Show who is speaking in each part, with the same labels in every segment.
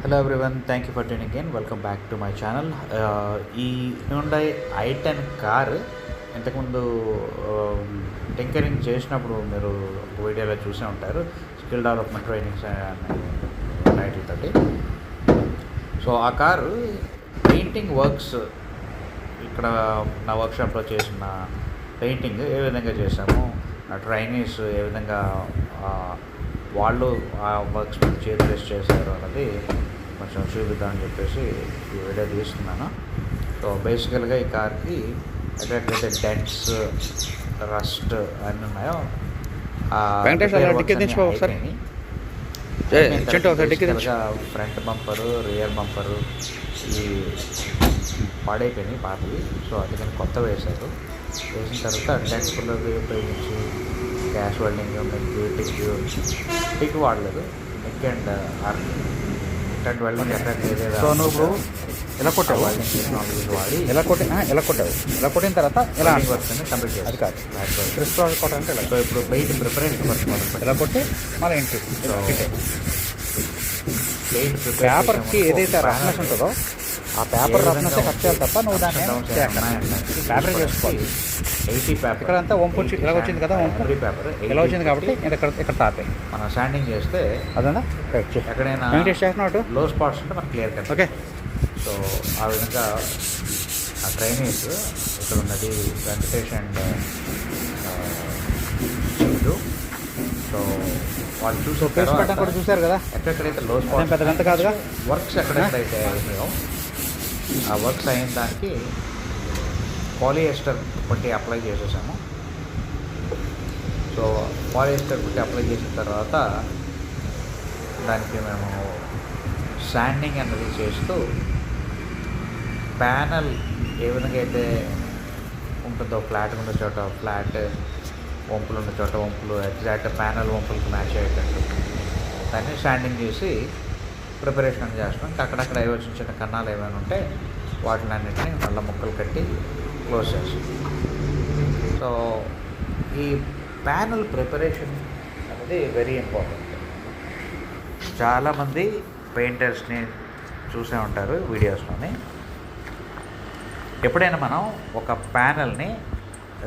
Speaker 1: Hello everyone, thank you for tuning in. Welcome back to my channel. ఈ Hyundai i10 car ఇంతకుముందు tinkering చేసినప్పుడు మీరు వీడియోలో చూసే ఉంటారు, స్కిల్ డెవలప్మెంట్ ట్రైనింగ్స్ అనే టైటిల్ తోటి. సో ఆ కారు పెయింటింగ్ వర్క్స్, ఇక్కడ నా వర్క్షాప్లో చేసిన పెయింటింగ్ ఏ విధంగా చేసాము, ట్రైనీస్ ఏ విధంగా వాళ్ళు ఆ వర్క్స్ మీద చేసి చేశారు అన్నది కొంచెం చూపిద్దామని చెప్పేసి ఈ వీడియో తీస్తున్నాను. సో బేసికల్గా ఈ కార్కి ఎక్కడైతే డెంట్స్, రస్ట్ అన్నీ ఉన్నాయో ఫ్రంట్ బంపరు, రియర్ బంపరు ఈ పాడైపోయినాయి పాతవి. సో అందుకని కొత్త వేశారు. వేసిన తర్వాత డెంట్స్ ఫుల్లర్వి ఉపయోగించి గ్యాస్ వెల్డింగ్, టిక్ వాడలేదు, నెక్ అండ్ ఆర్మ్ ఇట్లాంటి వెల్డింగ్ ఎక్కడ ఏదైనా.
Speaker 2: సో నువ్వు ఇప్పుడు ఎలా కొట్టావు,
Speaker 1: వెల్డింగ్ టెక్నాలజీస్ వాడి
Speaker 2: ఎలా కొట్టావు, ఎలా కొట్టిన తర్వాత ఎలా
Speaker 1: వర్క్స్ అన్ని కంప్లీట్ చేయాలి.
Speaker 2: అది కాదు క్రిస్టల్ కొట్టాలంటే ఎలా?
Speaker 1: సో ఇప్పుడు పెయింట్ ప్రిపరేషన్ వర్క్ మొదలు
Speaker 2: ఎలా కొట్టి మళ్ళీ ఎంట్రీ
Speaker 1: పెయింట్
Speaker 2: పేపర్కి ఏదైతే రఫ్నెస్ ఉంటుందో ఆ పేపర్ రఫ్నెస్ కట్ చేయాలి తప్ప నువ్వు దాన్ని పేపర్ చేసుకోవాలి.
Speaker 1: 80 పేపర్
Speaker 2: ఇక్కడ అంతా వంపు ఇలా వచ్చింది కదా, వంపు
Speaker 1: పేపర్
Speaker 2: ఇలా వచ్చింది కాబట్టి ఇక్కడ తాపే
Speaker 1: మనం స్టాండింగ్ చేస్తే
Speaker 2: అదన్నా
Speaker 1: ఎక్కడైనా
Speaker 2: చేస్తున్నాడు
Speaker 1: లో స్పాట్స్ ఉంటే మనకు క్లియర్ కదా.
Speaker 2: ఓకే.
Speaker 1: సో ఆ విధంగా ఆ ట్రైనీస్ ఇక్కడ ఉన్నది వెంకటేష్ అండ్ చంద్రు. సో వాళ్ళు
Speaker 2: పెట్టడం కూడా చూశారు కదా,
Speaker 1: ఎక్కడెక్కడైతే లో స్పాట్స్
Speaker 2: పెద్ద కాదుగా
Speaker 1: వర్క్స్ ఎక్కడెక్కడైతే అయినాయో ఆ వర్క్స్ అయిన దానికి పాలియస్టర్ పట్టి అప్లై చేసేసాము. సో పాలియస్టర్ పట్టి అప్లై చేసిన తర్వాత దానికి మేము శాండింగ్ అన్నది చేస్తూ ప్యానల్ ఏ విధంగా అయితే ఉంటుందో, ఫ్లాట్ ఉన్న చోట ఫ్లాట్, వంపులు ఉన్న చోట వంపులు, ఎగ్జాక్ట్ ప్యానల్ వంపులకు మ్యాచ్ అయ్యేటట్టు దాన్ని శాండింగ్ చేసి ప్రిపరేషన్ చేస్తాం. ఇంకా అక్కడక్కడ ఏవో చిన్న చిన్న కన్నాలు ఏమైనా ఉంటే వాటిని అన్నింటినీ మళ్ళీ ముక్కలు కట్టి క్లోజ్ చేస్తాం. సో ఈ ప్యానల్ ప్రిపరేషన్ అనేది వెరీ ఇంపార్టెంట్. చాలామంది పెయింటర్స్ని చూసే ఉంటారు వీడియోస్లోని. ఎప్పుడైనా మనం ఒక ప్యానల్ని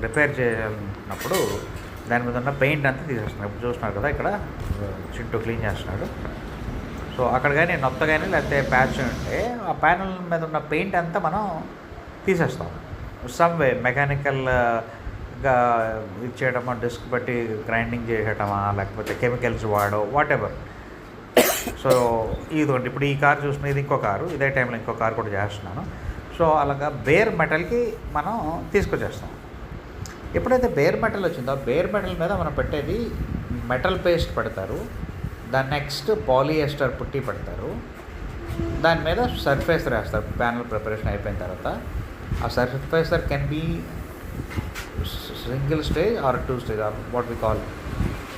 Speaker 1: రిపేర్ చేయాలన్నప్పుడు దాని మీద ఉన్న పెయింట్ అంతా తీసేస్తున్నాం. ఇప్పుడు చూస్తున్నారు కదా, ఇక్కడ చింటూ క్లీన్ చేస్తున్నాడు. సో అక్కడ కానీ నొత్త కానీ లేకపోతే ప్యాచ్ ఉంటే ఆ ప్యానల్ మీద ఉన్న పెయింట్ అంతా మనం తీసేస్తాం. సమ్ వే మెకానికల్గా ఇచ్చేయడమా, డిస్క్ బట్టి గ్రైండింగ్ చేయటమా, లేకపోతే కెమికల్స్ వాడో, వాట్ ఎవర్. సో ఇదిగోండి, ఇప్పుడు ఈ కారు చూసిన ఇది ఇంకో కారు, ఇదే టైంలో ఇంకో కారు కూడా చేస్తున్నాను. సో అలాగా బేర్ మెటల్కి మనం తీసుకొచ్చేస్తాం. ఎప్పుడైతే బేర్ మెటల్ వచ్చిందో బేర్ మెటల్ మీద మనం పెట్టేది మెటల్ పేస్ట్ పెడతారు, దాని నెక్స్ట్ పాలియస్టర్ పుట్టి పెడతారు, దాని మీద సర్ఫేసర్ వేస్తారు. ప్యానల్ ప్రిపరేషన్ అయిపోయిన తర్వాత ఆ surfacer can be single stage or 2 stage or what we call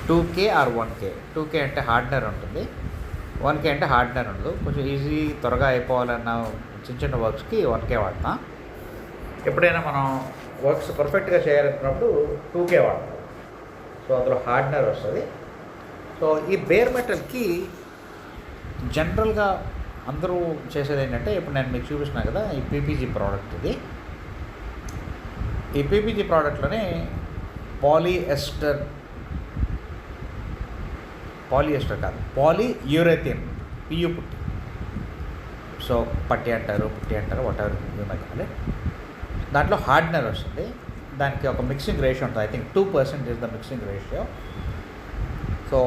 Speaker 1: 2K or 1K. 2K అంటే హార్డ్నర్ ఉంటుంది, 1K అంటే హార్డ్నర్ ఉండదు. కొంచెం ఈజీ త్వరగా అయిపోవాలన్న చిన్న చిన్న వర్క్స్కి 1K వాడతాం. ఎప్పుడైనా మనం వర్క్స్ పర్ఫెక్ట్గా చేయాలనుకున్నప్పుడు 2K వాడతాం. సో అందులో హార్డ్నర్ వస్తుంది. సో ఈ బేర్ మెటల్కి జనరల్గా అందరూ చేసేది ఏంటంటే, ఇప్పుడు నేను మీకు చూపిస్తున్నా కదా, ఈ పీపీజీ ప్రోడక్ట్ ఇది. ఈ పీపీజీ ప్రోడక్ట్లోనే పాలియస్టర్ కాదు, పాలియూరేథిన్, పియు పుట్టి. సో పుట్టి అంటారు, వాట్ ఎవర్ కానీ దాంట్లో హార్డ్నర్ వస్తుంది. దానికి ఒక మిక్సింగ్ రేషియో ఉంటుంది. I think 2% is the mixing ratio. So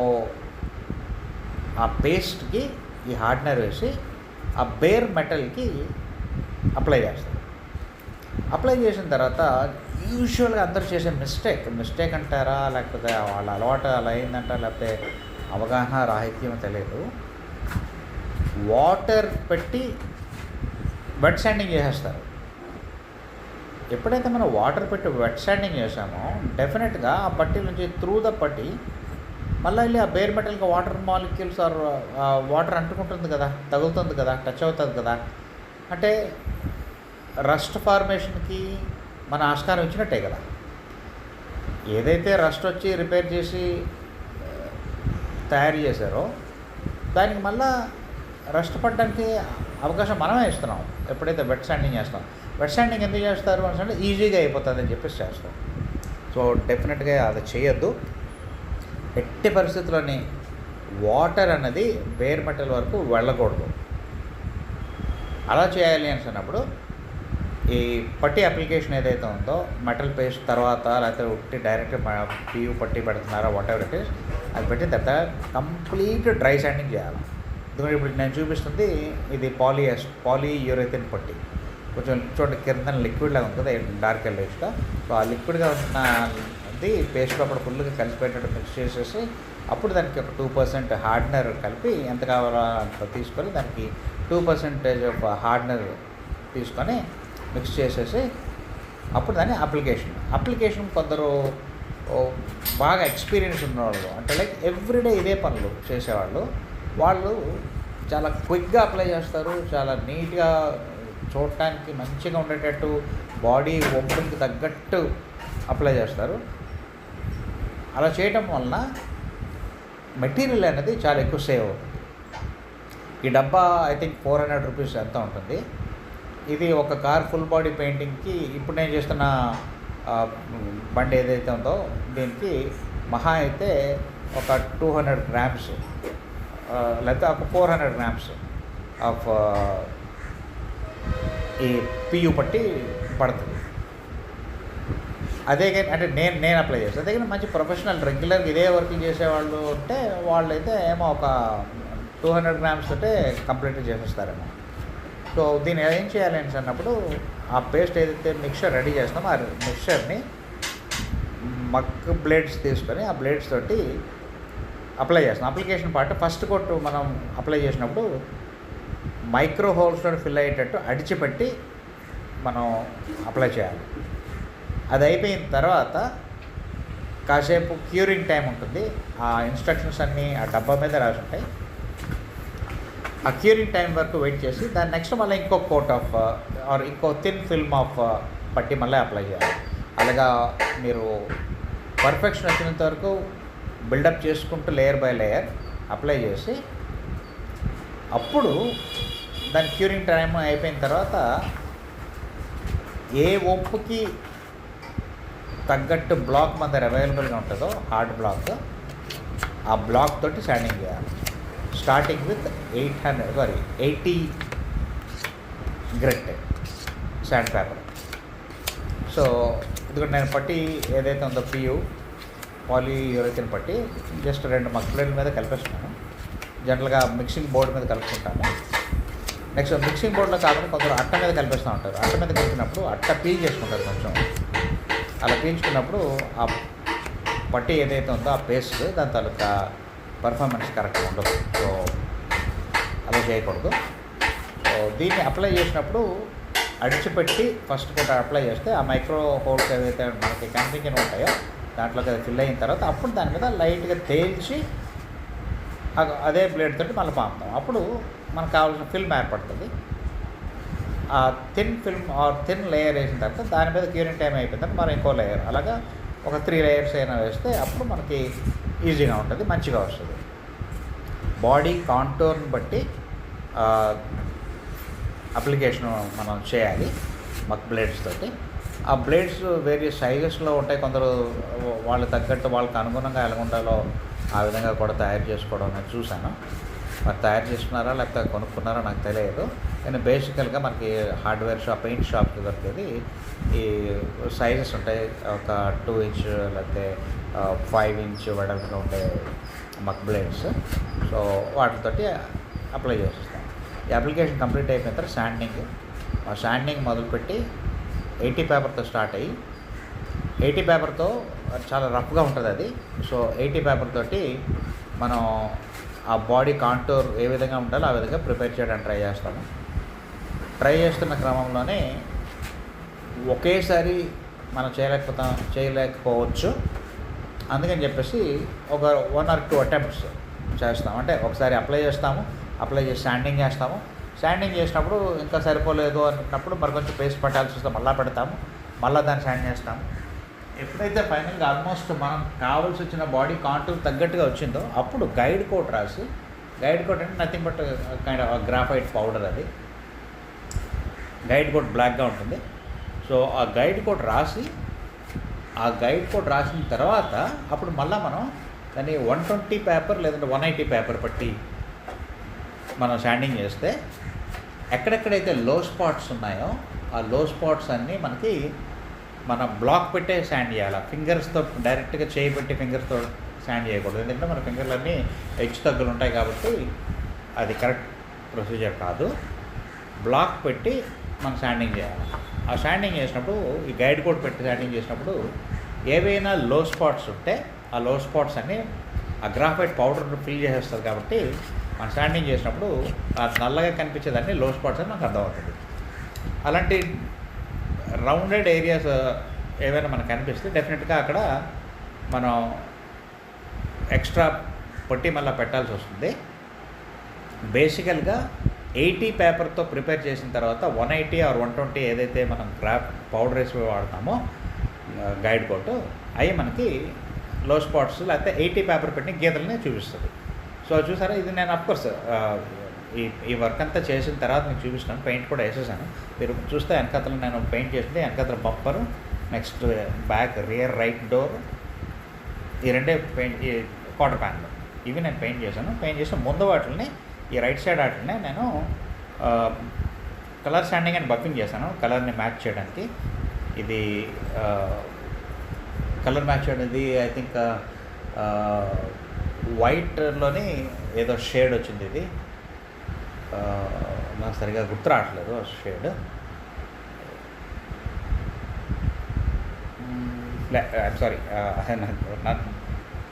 Speaker 1: ఆ పేస్ట్కి ఈ హార్డ్నర్ వేసి ఆ బేర్ మెటల్కి అప్లై చేస్తారు. అప్లై చేసిన తర్వాత యూజువల్గా అందరూ చేసే మిస్టేక్ అంటారా, లేకపోతే వాళ్ళ అలవాటు అలా అయిందంటారా, లేకపోతే అవగాహన రాహిత్యం తెలియదు, వాటర్ పెట్టి వెట్ శాండింగ్ చేసేస్తారు. ఎప్పుడైతే మనం వాటర్ పెట్టి వెట్ శాండింగ్ చేసామో డెఫినెట్గా ఆ పట్టి నుంచి త్రూ ద పట్టి మళ్ళీ వెళ్ళి ఆ బేర్ మెటల్కి వాటర్ మాలిక్యూల్స్ ఆర్ వాటర్ అంటుకుంటుంది కదా, తగులుతుంది కదా, టచ్ అవుతుంది కదా. అంటే రస్ట్ ఫార్మేషన్కి మన ఆస్కారం ఇచ్చినట్టే కదా. ఏదైతే రస్ట్ వచ్చి రిపేర్ చేసి తయారు చేశారో దానికి మళ్ళా రెస్ట్ పడడానికి అవకాశం మనమే ఇస్తున్నాం ఎప్పుడైతే వెట్ శాండింగ్ చేస్తాం. వెట్ శాండింగ్ ఎందుకు చేస్తారు అంటే ఈజీగా అయిపోతుంది అని చెప్పేసి చేస్తాం. సో డెఫినెట్గా అది చేయొద్దు. ఎట్టి పరిస్థితుల్లోని వాటర్ అన్నది బేర్ మెటల్ వరకు వెళ్ళకూడదు. అలా చేయాలి అని అన్నప్పుడు ఈ పట్టి అప్లికేషన్ ఏదైతే ఉందో మెటల్ పేస్ట్ తర్వాత లేకపోతే ఉట్టి డైరెక్ట్ పియూ పట్టి పెడుతున్నారో వాట్ ఎవర్ ఇట్ ఈస్, అది పెట్టిన తర్వాత కంప్లీట్ డ్రై శాండింగ్ చేయాలి. ఎందుకంటే ఇప్పుడు నేను చూపిస్తుంది ఇది పాలీయూరేథిన్ పట్టి, కొంచెం చూడండి కింద లిక్విడ్ లాగా ఉంటుంది డార్క్ ఎల్లోయిష్గా. సో ఆ లిక్విడ్గా ఉన్నది పేస్ట్లో అప్పుడు ఫుల్గా కలిసిపోయేటట్టు మిక్స్ చేసేసి అప్పుడు దానికి ఒక 2% హార్డ్నర్ కలిపి ఎంత కావాలో అంత తీసుకొని దానికి 2% ఆఫ్ హార్డ్నర్ తీసుకొని మిక్స్ చేసేసి అప్పుడు దాన్ని అప్లికేషన్ కొందరు బాగా ఎక్స్పీరియన్స్ ఉన్నవాళ్ళు అంటే లైక్ ఎవ్రీడే ఇదే పనులు చేసేవాళ్ళు, వాళ్ళు చాలా క్విక్గా అప్లై చేస్తారు, చాలా నీట్గా చూడటానికి మంచిగా ఉండేటట్టు బాడీ వంపుకి తగ్గట్టు అప్లై చేస్తారు. అలా చేయటం వలన మెటీరియల్ అనేది చాలా ఎక్కువ సేవ్ అవుతుంది. ఈ డబ్బా ఐ థింక్ 400 రూపీస్ ఎంత ఉంటుంది. ఇది ఒక కార్ ఫుల్ బాడీ పెయింటింగ్కి ఇప్పుడు నేను చేస్తున్న బండి ఏదైతే ఉందో దీనికి మహా అయితే ఒక 200 గ్రామ్స్ లేకపోతే ఒక 400 గ్రామ్స్ ఆఫ్ ఈ పియూ పట్టి పడుతుంది. అదే కానీ అంటే నేను అప్లై చేస్తాను. అదే కానీ మంచి ప్రొఫెషనల్ రెగ్యులర్గా ఇదే వర్క్ చేసేవాళ్ళు ఉంటే వాళ్ళైతే ఏమో ఒక 200 గ్రామ్స్ తోటే కంప్లీట్ చేసేస్తారేమో. సో దీన్ని ఏం చేయాలి అని అన్నప్పుడు ఆ పేస్ట్ ఏదైతే మిక్చర్ రెడీ చేస్తామో ఆ మిక్చర్ని మక్ బ్లేడ్స్ తీసుకొని ఆ బ్లేడ్స్ తోటి అప్లై చేస్తాం. అప్లికేషన్ పార్ట్ ఫస్ట్ కోట్ మనం అప్లై చేసినప్పుడు మైక్రో హోల్స్తో ఫిల్ అయ్యేటట్టు అడిచిపెట్టి మనం అప్లై చేయాలి. అది అయిపోయిన తర్వాత కాసేపు క్యూరింగ్ టైం ఉంటుంది. ఆ ఇన్స్ట్రక్షన్స్ అన్నీ ఆ డబ్బా మీద రాసి ఉంటాయి. ఆ క్యూరింగ్ టైం వరకు వెయిట్ చేసి దాని నెక్స్ట్ మళ్ళీ ఇంకో కోట్ ఆఫ్ ఆర్ ఇంకో థిన్ ఫిల్మ్ ఆఫ్ పట్టి మళ్ళీ అప్లై చేయాలి. అలాగా మీరు పర్ఫెక్షన్ వచ్చినంత వరకు బిల్డప్ చేసుకుంటూ లేయర్ బై లేయర్ అప్లై చేసి అప్పుడు దాని క్యూరింగ్ టైం అయిపోయిన తర్వాత ఏ వంపుకి తగ్గట్టు బ్లాక్ మన దగ్గర అవైలబుల్గా ఉంటుందో హార్డ్ బ్లాక్, ఆ బ్లాక్ తోటి శాండింగ్ చేయాలి. Starting with 80 great sand paper. So ఎందుకంటే నేను పట్టి ఏదైతే ఉందో పాలీయూరేథిన్ పట్టి జస్ట్ 2 మక్ ప్లేట్ల మీద కలిపేస్తున్నాను. జనరల్గా మిక్సింగ్ బోర్డు మీద కలుపుకుంటాను. నెక్స్ట్ మిక్సింగ్ బోర్డులో కాకుండా కొందరు అట్ట మీద కలిపేస్తూ ఉంటారు. అట్ట మీద కలిపినప్పుడు అట్ట పీల్ చేసుకుంటారు కొంచెం. అలా పీల్చుకున్నప్పుడు ఆ పట్టి ఏదైతే ఉందో ఆ పేస్ట్ దాని తాలూకా పర్ఫార్మెన్స్ కరెక్ట్గా ఉండదు. సో అలా చేయకూడదు. సో దీన్ని అప్లై చేసినప్పుడు అడిచిపెట్టి ఫస్ట్ పూట అప్లై చేస్తే ఆ మైక్రో హోల్స్ ఏవైతే మనకి కనిపించిన ఉంటాయో దాంట్లోకి అది ఫిల్ అయిన తర్వాత అప్పుడు దాని మీద లైట్గా తేల్చి అదే బ్లేడ్ తోటి మళ్ళీ పాముతాం. అప్పుడు మనకు కావాల్సిన ఫిల్మ్ ఏర్పడుతుంది. ఆ thin film or thin layer వేసిన తర్వాత దాని మీద క్యూరింగ్ టైం అయిపోయిందని మనం ఇంకో లేయర్ అలాగా ఒక 3 లేయర్స్ అయినా వేస్తే అప్పుడు మనకి ఈజీగా ఉంటుంది, మంచిగా వస్తుంది. బాడీ కాంటూర్ని బట్టి అప్లికేషన్ మనం చేయాలి మక్ బ్లేడ్స్ తోటి. ఆ బ్లేడ్స్ వేరియస్ సైజెస్లో ఉంటాయి. కొందరు వాళ్ళు తగ్గట్టు వాళ్ళకి అనుగుణంగా ఎలా ఉండాలో ఆ విధంగా కూడా తయారు చేసుకోవడం నేను చూశాను. మరి తయారు చేసుకున్నారా లేకపోతే కొనుక్కున్నారా నాకు తెలియదు. కానీ బేసికల్గా మనకి హార్డ్వేర్ షాప్ పెయింట్ షాప్కి దొరికేది ఈ సైజెస్ ఉంటాయి. ఒక 2 ఇంచ్ లేకపోతే 5 ఇంచ్ వెడల్పుగా ఉండే మక్ బ్లేడ్స్. సో వాటితోటి అప్లై చేసేస్తాం. ఈ అప్లికేషన్ కంప్లీట్ అయిపోయిన తర్వాత శాండింగ్ మొదలుపెట్టి 80 పేపర్తో స్టార్ట్ అయ్యి 80 పేపర్తో చాలా రఫ్గా ఉంటుంది అది. సో 80 పేపర్ తోటి మనం ఆ బాడీ కాంటూర్ ఏ విధంగా ఉండాలో ఆ విధంగా ప్రిపేర్ చేయడానికి ట్రై చేస్తున్న క్రమంలోనే ఒకేసారి మనం చేయలేకపోవచ్చు. అందుకని చెప్పేసి ఒక 1 or 2 అటెంప్ట్స్ చేస్తాం. అంటే ఒకసారి అప్లై చేసి శాండింగ్ చేస్తాము. శాండింగ్ చేసినప్పుడు ఇంకా సరిపోలేదు అన్నప్పుడు మరి కొంచెం పేస్ట్ పట్టాల్సి వస్తే మళ్ళీ పెడతాము, మళ్ళీ దాన్ని శాండ్ చేస్తాము. ఎప్పుడైతే ఫైనల్గా ఆల్మోస్ట్ మనం కావాల్సి వచ్చిన బాడీ కాంటూర్ తగ్గట్టుగా వచ్చిందో అప్పుడు గైడ్ కోట్ రాసి గైడ్ కోట్ అంటే nothing but kind of graphite powder. అది గైడ్ కోట్ బ్లాక్గా ఉంటుంది. సో ఆ గైడ్ కోట్ రాసిన తర్వాత అప్పుడు మళ్ళీ మనం దాన్ని 120 పేపర్ లేదంటే 180 పేపర్ పట్టి మనం శాండింగ్ చేస్తే ఎక్కడెక్కడైతే లో స్పాట్స్ ఉన్నాయో ఆ లో స్పాట్స్ అన్నీ మనకి మన బ్లాక్ పెట్టే శాండ్ చేయాలి. ఫింగర్స్తో డైరెక్ట్గా చేయబెట్టి ఫింగర్స్తో శాండ్ చేయకూడదు. ఎందుకంటే మన ఫింగర్లన్నీ హెచ్చు తగ్గులు ఉంటాయి కాబట్టి అది కరెక్ట్ ప్రొసీజర్ కాదు. బ్లాక్ పెట్టి మనం శాండింగ్ చేయాలి. ఆ శాండింగ్ చేసినప్పుడు ఈ గైడ్ కోడ్ పెట్టి శాండింగ్ చేసినప్పుడు ఏవైనా లో స్పాట్స్ ఉంటే ఆ లో స్పాట్స్ అన్నీ ఆ గ్రాఫైట్ పౌడర్ ఫిల్ చేసేస్తుంది కాబట్టి మనం శాండింగ్ చేసినప్పుడు ఆ నల్లగా కనిపించేదాన్ని లో స్పాట్స్ అని మనకు అర్థమవుతుంది. అలాంటి రౌండెడ్ ఏరియాస్ ఏవైనా మనకు కనిపిస్తే డెఫినెట్గా అక్కడ మనం ఎక్స్ట్రా పొట్టి మళ్ళీ పెట్టాల్సి వస్తుంది. బేసికల్గా 80 పేపర్తో ప్రిపేర్ చేసిన తర్వాత 180 ఆర్ 120 ఏదైతే మనం పౌడర్ వేసి వాడతామో గైడ్ కోట్ అవి మనకి లో స్పాట్స్ లేకపోతే 80 పేపర్ పెట్టిన గీతలని చూపిస్తుంది. సో చూసారా, ఇది నేను అఫ్కోర్స్ ఈ వర్క్ అంతా చేసిన తర్వాత మీకు చూపిస్తున్నాను. పెయింట్ కూడా వేసేసాను. మీరు చూస్తే వెనకతలు నేను పెయింట్ చేసింది వెనకతల bumper, next back rear right door, ఈ రెండే పెయింట్, ఈ క్వార్టర్ ప్యాన్లు ఇవి నేను పెయింట్ చేశాను. పెయింట్ చేసిన ముందు వాటిని ఈ రైట్ సైడ్ వాటిని నేను కలర్ శాండింగ్ అండ్ బఫింగ్ చేశాను కలర్ని మ్యాచ్ చేయడానికి. ఇది కలర్ మ్యాచ్ అనేది ఐ థింక్ వైట్లోని ఏదో షేడ్ వచ్చింది. ఇది నాకు సరిగా గుర్తు రావట్లేదు షేడ్. ఐఎమ్ సారీ, నాకు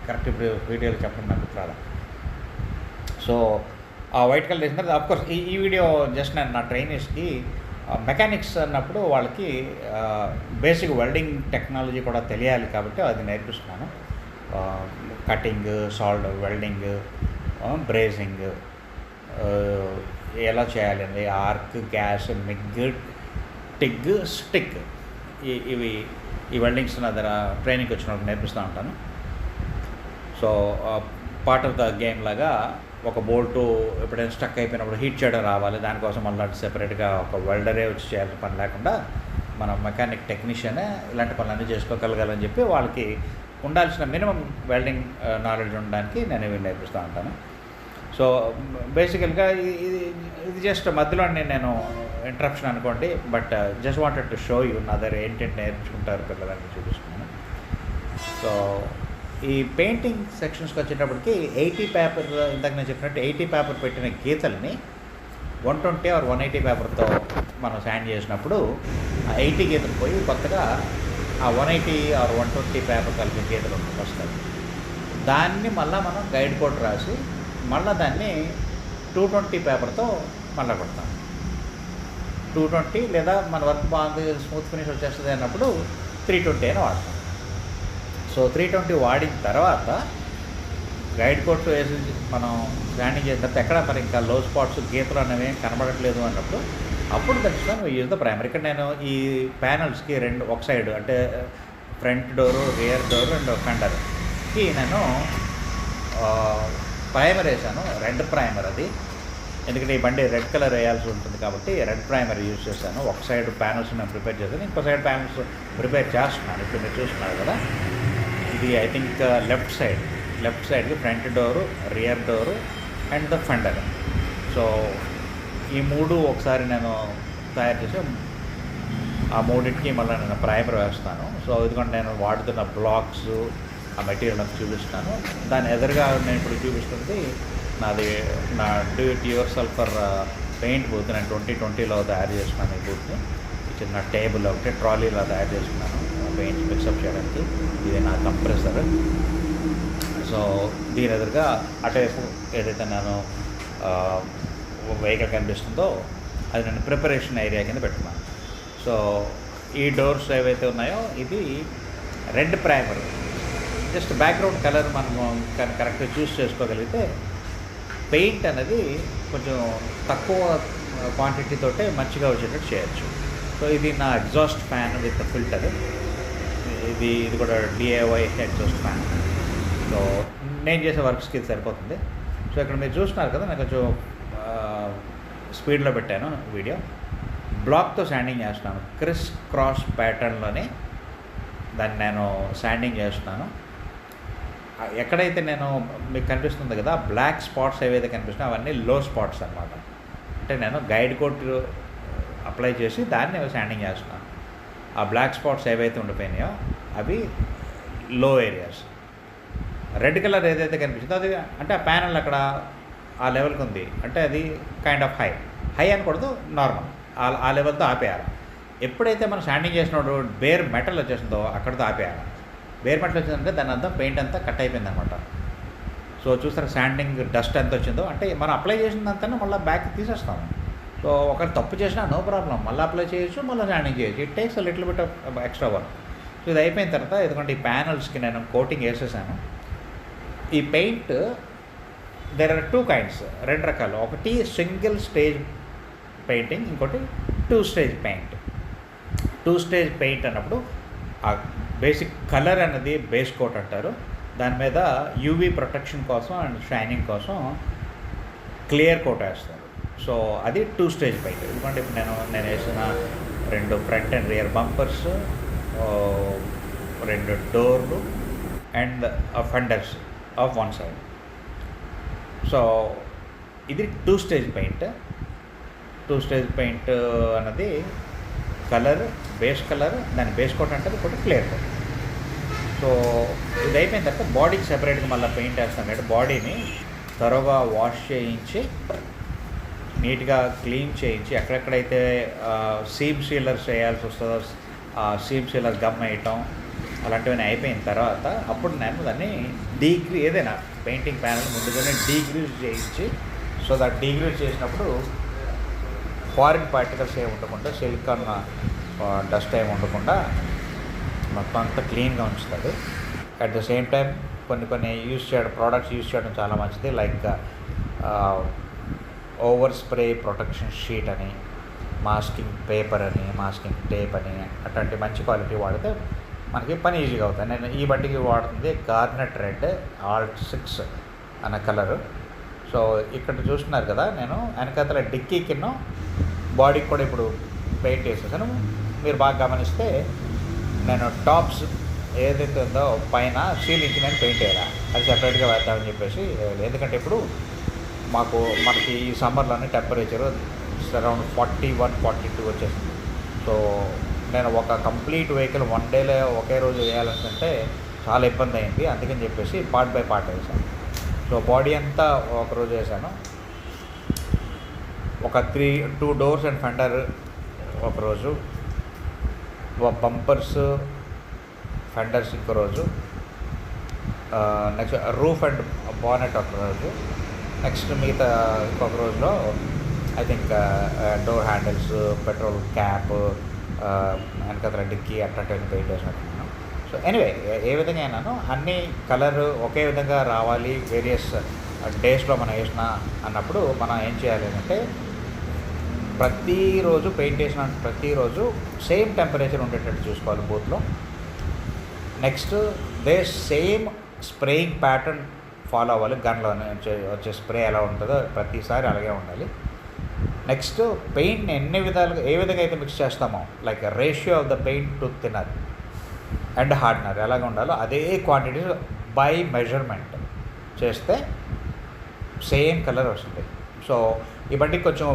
Speaker 1: కరెక్ట్ ఇప్పుడు వీడియోలో చెప్పడం నాకు గుర్తు రాదా. సో ఆ వైట్ కలర్ వేసిన తర్వాత అఫ్కోర్స్ ఈ వీడియో జస్ట్ నేను నా ట్రైనర్స్కి మెకానిక్స్ అన్నప్పుడు వాళ్ళకి బేసిక్ వెల్డింగ్ టెక్నాలజీ కూడా తెలియాలి కాబట్టి అది నేర్పిస్తున్నాను. కటింగ్, సాల్డ్, వెల్డింగ్, బ్రేజింగ్ ఎలా చేయాలండి, arc, gas, MiG, TIG, stick, ఇవి ఈ వెల్డింగ్స్ నా దగ్గర ట్రైనింగ్కి వచ్చినప్పుడు నేర్పిస్తూ ఉంటాను. So part of the game లాగా ఒక బోల్టు ఎప్పుడైనా స్టక్ అయిపోయినప్పుడు హీట్ చేయడం రావాలి, దానికోసం మళ్ళీ సెపరేట్గా ఒక వెల్డరే వచ్చి చేయాల్సిన పని లేకుండా మనం మెకానిక్ టెక్నీషియనే ఇలాంటి పనులన్నీ చేసుకోగలగాలని చెప్పి వాళ్ళకి ఉండాల్సిన మినిమం వెల్డింగ్ నాలెడ్జ్ ఉండడానికి నేను ఇవి నేర్పిస్తూ ఉంటాను. సో బేసికల్గా ఇది జస్ట్ మధ్యలో నేను ఇంటరప్షన్ అనుకోండి, but just wanted to show you నా దగ్గర ఏంటంటే నేర్చుకుంటారు పిల్లలని చూపిస్తున్నాను. సో ఈ పెయింటింగ్ సెక్షన్స్కి వచ్చేటప్పటికి 80 పేపర్, ఇందాక నేను చెప్పినట్టు 80 పేపర్ పెట్టిన గీతల్ని 120 ఆర్ 180 పేపర్తో మనం శాండ్ చేసినప్పుడు ఆ 80 గీతలు పోయి కొత్తగా ఆ 180 ఆర్ 120 పేపర్ కలిపిన గీతలు వస్తాయి. దాన్ని మళ్ళీ మనం గైడ్ కోడ్ రాసి మళ్ళీ దాన్ని 220 పేపర్తో మళ్ళీ కొడతాం. 220 లేదా మన వర్క్ బాగుంది స్మూత్ ఫినిష్ వచ్చేస్తుంది అన్నప్పుడు 320 అని వాడతాం. సో 320 వాడిన తర్వాత గైడ్ కోట్ వేసి మనం శాండింగ్ చేసిన తర్వాత ఎక్కడ మరి ఇంకా లో స్పాట్స్ గీతలు అనేవి కనబడట్లేదు అన్నప్పుడు అప్పుడు ఖచ్చితంగా యూజ్ ద ప్రైమర్. ఇక్కడ నేను ఈ ప్యానల్స్కి ఒక సైడ్ అంటే front door, rear door and ఫెండర్కి నేను ప్రైమర్ వేసాను, రెడ్ ప్రైమర్. అది ఎందుకంటే ఈ బండి రెడ్ కలర్ వేయాల్సి ఉంటుంది కాబట్టి రెడ్ ప్రైమర్ యూజ్ చేశాను. ఒక సైడ్ ప్యానల్స్ నేను ప్రిపేర్ చేశాను, ఇంకో సైడ్ ప్యానల్స్ ప్రిపేర్ చేస్తున్నాను. ఇప్పుడు మీరు చూస్తున్నారు కదా, ఇది ఐ థింక్ లెఫ్ట్ సైడ్కి front door, rear door and the fender. So ఈ మూడు ఒకసారి నేను తయారు చేసి ఆ మూడింటికి మళ్ళీ నేను ప్రైమర్ వేస్తాను. సో ఇదిగోండి నేను వాడుతున్న బ్లాక్స్, ఆ మెటీరియల్ నాకు చూపిస్తాను. దాని ఎదురుగా నేను ఇప్పుడు చూపిస్తుంది నా do it your self for paint booth. నేను 2020లో తయారు చేస్తున్నాను ఈ బూత్ని. చిన్న టేబుల్ ఒకటి ట్రాలీలో తయారు చేసుకున్నాను పెయింట్ మిక్సప్ చేయడానికి. ఇది నా కంప్రెసర్. సో దీని ఎదురుగా అటువైపు ఏదైతే నేను వెహికల్ కనిపిస్తుందో అది నేను ప్రిపరేషన్ ఏరియా కింద పెట్టుకున్నాను. సో ఈ డోర్స్ ఏవైతే ఉన్నాయో ఇది red primer. Just background colour మనం కరెక్ట్గా చూస్ చేసుకోగలిగితే పెయింట్ అనేది కొంచెం తక్కువ క్వాంటిటీతోటే మంచిగా వచ్చేటట్టు చేయొచ్చు. సో ఇది నా ఎగ్జాస్ట్ ఫ్యాన్ విత్ ఫిల్టర్. ఇది కూడా DIY ఎగ్జాస్ట్ ఫ్యాన్. సో నేను చేసే వర్క్స్కి ఇది సరిపోతుంది. సో ఇక్కడ మీరు చూస్తున్నారు కదా, నేను కొంచెం స్పీడ్లో పెట్టాను వీడియో. బ్లాక్తో శాండింగ్ చేస్తున్నాను, క్రిస్ క్రాస్ ప్యాటర్న్లోనే దాన్ని నేను శాండింగ్ చేస్తున్నాను. ఎక్కడైతే నేను మీకు కనిపిస్తుంది కదా బ్లాక్ స్పాట్స్ ఏవైతే కనిపిస్తున్నాయో అవన్నీ లో స్పాట్స్ అనమాట. అంటే నేను గైడ్ కోట్ అప్లై చేసి దాన్ని శాండింగ్ చేస్తున్నాను. ఆ బ్లాక్ స్పాట్స్ ఏవైతే ఉండిపోయినాయో అవి లో ఏరియాస్. రెడ్ కలర్ ఏదైతే కనిపిస్తుందో అది అంటే ఆ ప్యానల్ అక్కడ ఆ లెవెల్కి ఉంది అంటే అది కైండ్ ఆఫ్ హై అనకూడదు, నార్మల్ ఆ లెవెల్తో ఆపేయాలి. ఎప్పుడైతే మనం శాండింగ్ చేసినప్పుడు బేర్ మెటల్ వచ్చేసిందో అక్కడితో ఆపేయాలి. బేర్ మెటల్ వచ్చిందంటే దాని అంతా పెయింట్ అంతా కట్ అయిపోయింది అనమాట. సో చూసారా శాండింగ్ డస్ట్ ఎంత వచ్చిందో, అంటే మనం అప్లై చేసినంతా మళ్ళీ బ్యాక్ తీసేస్తాము. సో ఒకరు తప్పు చేసినా నో ప్రాబ్లం, మళ్ళీ అప్లై చేయొచ్చు, మళ్ళీ శాండింగ్ చేయొచ్చు. It takes little bit of extra work. So ఇది అయిపోయిన తర్వాత ఎందుకంటే ఈ ప్యానల్స్కి నేను కోటింగ్ వేసేసాను. ఈ పెయింట్ దేర్ ఆర్ 2 kinds, 2 రకాలు. ఒకటి సింగిల్ స్టేజ్ పెయింటింగ్, ఇంకోటి 2 stage పెయింట్. 2 stage పెయింట్ అన్నప్పుడు ఆ బేసిక్ కలర్ అనేది బేస్ కోట్ అంటారు. దాని మీద యూవీ ప్రొటెక్షన్ కోసం అండ్ షైనింగ్ కోసం క్లియర్ కోట్ వేస్తారు. సో అది 2 stage పెయింట్. ఎందుకంటే ఇప్పుడు నేను వేసిన 2 ఫ్రంట్ అండ్ రియర్ బంపర్స్, 2 డోర్లు and fenders of 1 side. So ఇది 2 stage పెయింట్. 2 stage పెయింట్ అన్నది కలర్, బేస్ కలర్, దాని బేస్ కోట్ అంటే ఒకటి క్లియర్ కోట్. సో ఇది అయిపోయిన తర్వాత బాడీకి సెపరేట్గా మళ్ళీ పెయింట్ వేస్తాం కాబట్టి బాడీని త్వరగా వాష్ చేయించి నీట్గా క్లీన్ చేయించి ఎక్కడెక్కడైతే సీమ్ సీలర్స్ వేయాల్సి వస్తుందో ఆ సీమ్ సీలర్ గమ్ వేయటం అలాంటివన్నీ అయిపోయిన తర్వాత అప్పుడు నేను దాన్ని ఏదైనా పెయింటింగ్ ప్యానల్ ముందుగానే డీగ్రీజ్ చేయించి, సో దట్ డీగ్రీజ్ చేసినప్పుడు ఫారిన్ పార్టికల్స్ ఏమి ఉండకుండా, సిలికాన్ డస్ట్ ఏమి ఉండకుండా మొత్తం అంతా క్లీన్గా ఉంచుతుంది. అట్ ద సేమ్ టైం కొన్ని యూజ్ చేయడం, ప్రోడక్ట్స్ యూజ్ చేయడం చాలా మంచిది. Like over spray protection sheet అని, మాస్కింగ్ పేపర్ అని, మాస్కింగ్ టేప్ అని, అట్లాంటి మంచి క్వాలిటీ వాడితే మనకి పని ఈజీగా అవుతుంది. నేను ఈ బండికి వాడుతుంది గార్నెట్ రెడ్ ఆల్ట్ 6 అన్న కలరు. సో ఇక్కడ చూస్తున్నారు కదా, నేను వెనకాతల డిక్కీకిన్న బాడీకి కూడా ఇప్పుడు పెయింట్ వేసేసాను. మీరు బాగా గమనిస్తే నేను టాప్స్ ఏదైతే ఉందో పైన సీలింగ్కి నేను పెయింట్ వేయాలి, అది సెపరేట్గా వేద్దామని చెప్పేసి. ఎందుకంటే ఇప్పుడు మనకి ఈ సమ్మర్లోనే టెంపరేచరు అరౌండ్ 41-42 వచ్చేసింది. సో నేను ఒక కంప్లీట్ వెహికల్ 1 dayలో ఒకే రోజు వేయాలనుకుంటే చాలా ఇబ్బంది అయింది. అందుకని చెప్పేసి పార్ట్ బై పార్ట్ వేసాను. సో బాడీ అంతా ఒకరోజు వేసాను, ఒక 2 doors అండ్ ఫెండర్ ఒకరోజు, బంపర్స్ ఫెండర్స్ ఇంకో రోజు, నెక్స్ట్ రూఫ్ అండ్ బానెట్ ఒకరోజు, నెక్స్ట్ మిగతా ఇంకొక రోజులో I think door handles, petrol cap, వెనకాల డిక్కీ అట్లాంటివన్నీ పెయింట్ వేసినట్టున్నాను. సో ఎనీవే ఏ విధంగా అయినాను అన్ని కలర్ ఒకే విధంగా రావాలి వేరియస్ డేస్లో మనం వేసిన అన్నప్పుడు మనం ఏం చేయాలి అంటే ప్రతిరోజు పెయింట్ వేసిన ప్రతిరోజు సేమ్ టెంపరేచర్ ఉండేటట్టు చూసుకోవాలి బూత్లో. Next same spraying pattern follow అవ్వాలి. గన్లో వచ్చే స్ప్రే ఎలా ఉంటుందో ప్రతిసారి అలాగే ఉండాలి. నెక్స్ట్ పెయింట్ని ఏ విధంగా అయితే మిక్స్ చేస్తామో, like ratio of the paint to thinner and hardener ఎలాగ ఉండాలో అదే క్వాంటిటీ బై మెజర్మెంట్ చేస్తే సేమ్ కలర్ వస్తుంది. సో ఈ బండికి కొంచెం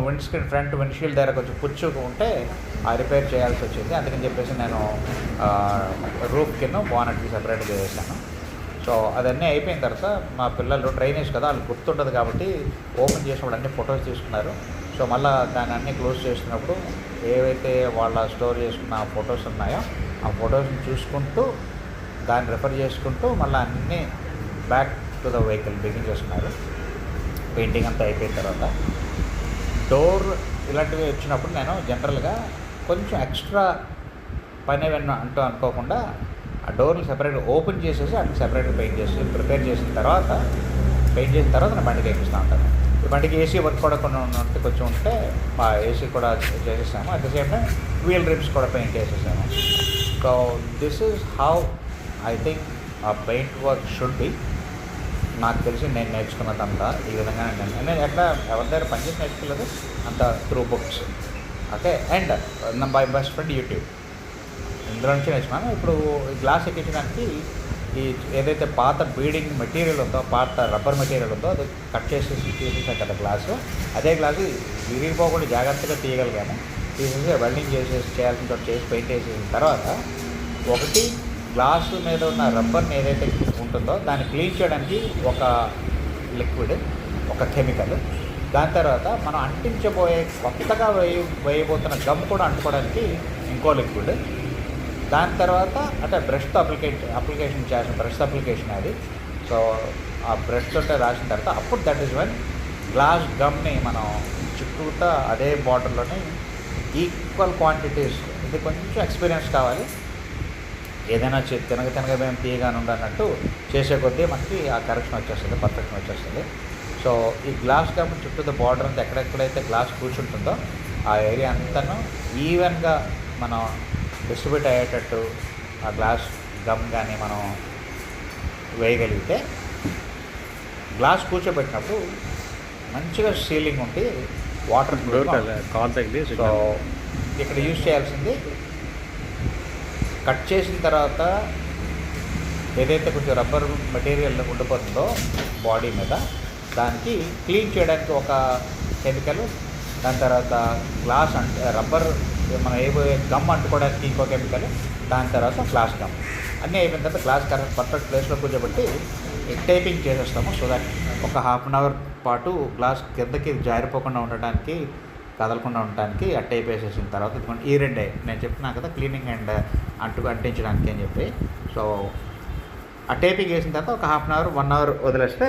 Speaker 1: ఫ్రంట్ విండ్షీల్డ్ దగ్గర కొంచెం పుచ్చుకు ఉంటే ఆ రిపేర్ చేయాల్సి వచ్చింది. అందుకని చెప్పేసి నేను రూఫ్ కింద బానెట్కి సెపరేట్గా చేశాను. సో అదన్నీ అయిపోయిన తర్వాత మా పిల్లలు ట్రైనేజ్ కదా, వాళ్ళు గుర్తుంటుంది కాబట్టి ఓపెన్ చేసినప్పుడు అన్ని ఫొటోస్ తీసుకున్నారు. సో మళ్ళీ దాన్ని అన్నీ క్లోజ్ చేసినప్పుడు ఏవైతే వాళ్ళ స్టోర్ చేసుకున్న ఫొటోస్ ఉన్నాయో ఆ ఫొటోస్ని చూసుకుంటూ దాన్ని రెఫర్ చేసుకుంటూ మళ్ళీ అన్నీ back to the vehicle begin చేస్తున్నారు. పెయింటింగ్ అంతా అయిపోయిన తర్వాత డోర్ ఇలాంటివి వచ్చినప్పుడు నేను జనరల్గా కొంచెం ఎక్స్ట్రా పని ఏమన్నా అనుకోకుండా ఆ డోర్ని సెపరేట్గా ఓపెన్ చేసేసి అట్లా సెపరేట్గా పెయింట్ చేసి ప్రిపేర్ చేసిన తర్వాత నేను బండికి ఎక్కిస్తూ ఉంటాను. ఈ బండికి ఏసీ వర్క్ కూడా కొంచెం ఉంటే ఆ ఏసీ కూడా చేసేసాము. At the same time wheel rims కూడా పెయింట్ చేసేసాము. So this is how I think ఆ పెయింట్ వర్క్ షుడ్ బి. నాకు తెలిసి నేను నేర్చుకున్నదంతా ఈ విధంగా నేను ఎక్కడ ఎవరి దగ్గర పనిచేసి నేర్చుకోలేదు, అంత through books. Okay, and my best friend YouTube, ఇందులో నుంచి నేర్చుకున్నాను. ఇప్పుడు గ్లాస్ ఎక్కించడానికి ఈ ఏదైతే పాత బీడింగ్ మెటీరియల్ ఉందో, పాత రబ్బర్ మెటీరియల్ ఉందో అది కట్ తీసేసాం కదా గ్లాసు. అదే గ్లాసు విరిగిపోకుండా జాగ్రత్తగా తీయగలిగాము. తీసేసి వెల్డింగ్ చేయాల్సిన చోట చేసి పెయింట్ వేసేసిన తర్వాత, ఒకటి గ్లాసు మీద ఉన్న రబ్బర్ని ఏదైతే ఉంటుందో దాన్ని క్లీన్ చేయడానికి ఒక లిక్విడ్, ఒక కెమికల్, దాని తర్వాత మనం అంటించబోయే కొత్తగా వేయబోతున్న గమ్ కూడా అంటుకోవడానికి ఇంకో లిక్విడ్, దాని తర్వాత అంటే బ్రష్తో అప్లికేషన్ చేసిన బ్రష్ అప్లికేషన్ అది. సో ఆ బ్రష్ తోటే రాసిన తర్వాత అప్పుడు దట్ ఈస్ వన్ గ్లాస్ గమ్ని మనం చుట్టూతా అదే బాటిల్లోనే ఈక్వల్ క్వాంటిటీస్, ఇది కొంచెం ఎక్స్పీరియన్స్ కావాలి. ఏదైనా తినగ మేము తీయగానే ఉండన్నట్టు చేసే కొద్దీ మనకి ఆ కరెక్షన్ వచ్చేస్తుంది, పర్ఫెక్షన్ వచ్చేస్తుంది. సో ఈ గ్లాస్ గమ్ చుట్టూ బార్డర్ అంతా ఎక్కడెక్కడైతే గ్లాస్ కూర్చుంటుందో ఆ ఏరియా అంతాను ఈవెన్గా మనం డిస్ట్రిబ్యూట్ అయ్యేటట్టు ఆ గ్లాస్ గమ్ కానీ మనం వేయగలిగితే గ్లాస్ కూర్చోబెట్టినప్పుడు మంచిగా సీలింగ్ ఉండి వాటర్ సో ఇక్కడ యూజ్ చేయాల్సింది కట్ చేసిన తర్వాత ఏదైతే కొంచెం రబ్బర్ మెటీరియల్ ఉండిపోతుందో బాడీ మీద, దానికి క్లీన్ చేయడానికి ఒక కెమికల్, దాని తర్వాత గ్లాస్ రబ్బర్ మనం ఏబోయే గమ్ అంటుకోవడానికి ఇంకో కెమికల్, దాని తర్వాత గ్లాస్ గమ్ అన్నీ అయిపోయిన తర్వాత గ్లాస్ కరెక్ట్ పర్ఫెక్ట్ ప్లేస్లో కూర్చోబెట్టి టేపింగ్ చేసేస్తాము. సో దట్ ఒక హాఫ్ అన్ అవర్ పాటు గ్లాస్ కిందకి జారిపోకుండా ఉండటానికి, కదలకుండా ఉండటానికి ఆ టేప్ వేసేసిన తర్వాత ఈ రెండే నేను చెప్తున్నాను కదా క్లీనింగ్ అండ్ అంటించడానికి అని చెప్పి. సో ఆ టేపింగ్ వేసిన తర్వాత ఒక హాఫ్ అన్ అవర్ 1 అవర్ వదిలేస్తే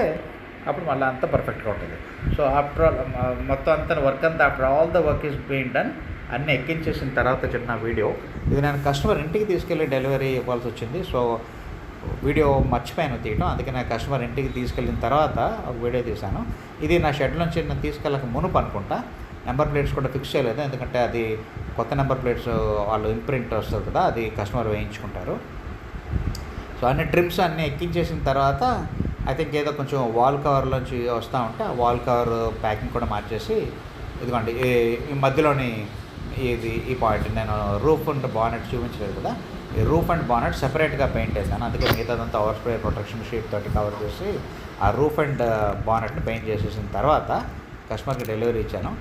Speaker 1: అప్పుడు మళ్ళీ అంతా పర్ఫెక్ట్గా ఉంటుంది. సో ఆఫ్టర్ ఆల్ మొత్తం అంతా వర్క్ అంతా after all the work is being done అన్నీ ఎక్కించేసిన తర్వాత చిన్న వీడియో ఇది నేను కస్టమర్ ఇంటికి తీసుకెళ్ళి డెలివరీ ఇవ్వాల్సి వచ్చింది. సో వీడియో మర్చిపోయాను తీయడం, అందుకే నేను కస్టమర్ ఇంటికి తీసుకెళ్ళిన తర్వాత ఒక వీడియో తీశాను. ఇది నా షెడ్ నుంచి నేను తీసుకెళ్ళక మునుపు అనుకుంటా. నెంబర్ ప్లేట్స్ కూడా ఫిక్స్ చేయలేదు, ఎందుకంటే అది కొత్త నెంబర్ ప్లేట్స్ వాళ్ళు ఇంప్రింట్ వస్తుంది కదా, అది కస్టమర్ వేయించుకుంటారు. సో అన్ని ట్రిమ్స్ అన్నీ ఎక్కించేసిన తర్వాత ఐ థింక్ ఏదో కొంచెం వాల్ కవర్లోంచి వస్తూ ఉంటే ఆ వాల్ కవర్ ప్యాకింగ్ కూడా మార్చేసి, ఇదిగోండి ఈ మధ్యలోని ఈ పాయింట్ నేను రూఫ్ అండ్ బానెట్ చూపించలేదు కదా, ఈ రూఫ్ అండ్ బానెట్ సెపరేట్గా పెయింట్ వేసాను. అందుకే మిగతాదంతా ఓవర్ స్ప్రే ప్రొటెక్షన్ షీట్ తోటి కవర్ చేసి ఆ రూఫ్ అండ్ బానెట్ని పెయింట్ చేసేసిన తర్వాత కస్టమర్కి డెలివరీ ఇచ్చాను.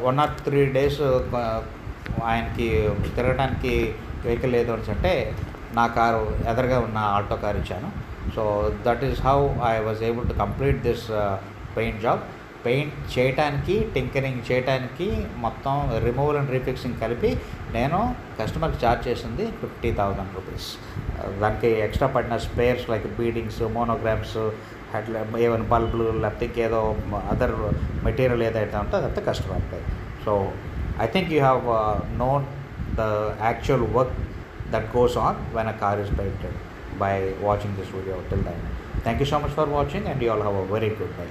Speaker 1: 1 or 3 days ఆయనకి తిరగడానికి వెహికల్ లేదు అని అంటే నా కారు ఎదురుగా ఉన్న ఆల్టో కార్ ఇచ్చాను. So that is how I was able to complete this paint job. Paint చేయటానికి, టింకరింగ్ చేయటానికి, మొత్తం రిమూవల్ అండ్ రీఫిక్సింగ్ కలిపి నేను కస్టమర్కి ఛార్జ్ చేసింది 50,000 రూపీస్. దానికి ఎక్స్ట్రా పడిన స్పేర్స్ లైక్ బీడింగ్స్, మోనోగ్రామ్స్, అట్లా ఏమైనా బల్బులు లేకపోతే ఇంకేదో అదర్ మెటీరియల్ ఏదైతే ఉంటే అదంతా customer. So I think you have known the actual work that goes on when a car is painted by watching this video till then. Thank you so much for watching and you all have a very good day.